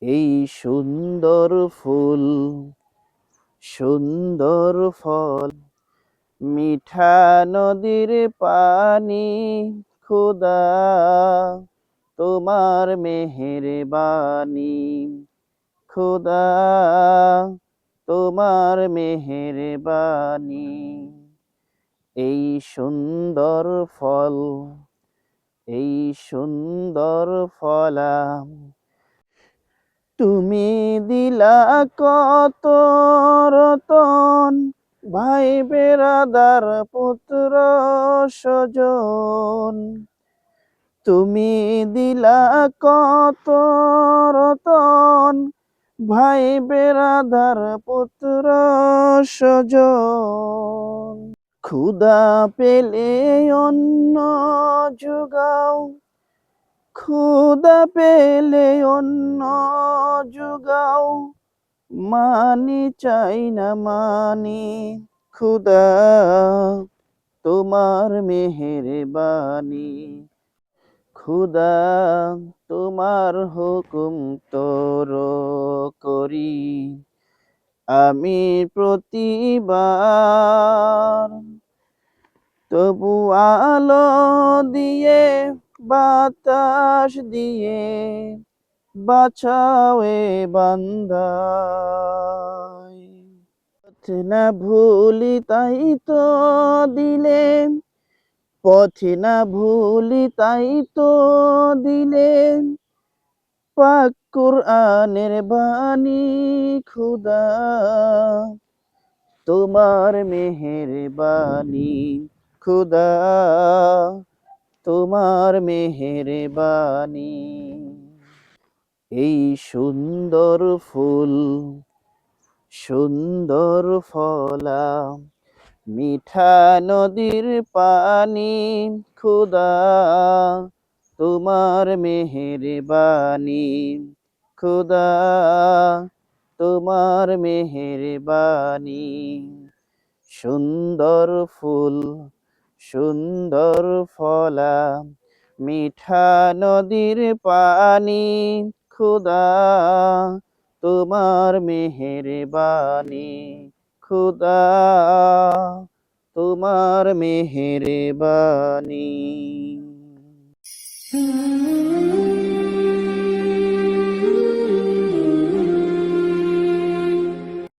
এই সুন্দর ফুল, সুন্দর ফল, মিঠা নদীর পানি, খোদা তোমার মেহেরবানি, খোদা তোমার মেহেরবানি। এই সুন্দর ফল, এই সুন্দর ফলাম, তুমি দিলা কত রতন, ভাই বেরাদার পুত্র স্বজন। তুমি দিলা কত রতন, ভাই বেরাদার পুত্র স্বজন। ক্ষুধা পেলে অন্ন জুগাও, ক্ষুধা পেলে অন্ন জুগাও, মানি চাই না মানি, খোদা তোমার মেহেরবানি, খোদা তোমার হুকুম তোর করি আমি প্রতিবার। তবু আলো দিয়ে বাতাস দিয়ে বাঁচাও এ বান্দায়। পথ না ভুলি তাই তো দিলে, পথ না ভুলি তাই তো দিলে, পাক কুরআনের বাণী, খুদা তোমার মেহেরবানি, খুদা তোমার মেহেরবানি। এই সুন্দর ফুল, সুন্দর ফলা, মিঠা নদীর পানি, খোদা তোমার মেহেরবানি, খোদা তোমার মেহেরবানি। সুন্দর ফুল, সুন্দর ফলা, মিঠা নদীর পানি, খোদা তোমার মেহেরবানি, খোদা তোমার মেহেরবানি।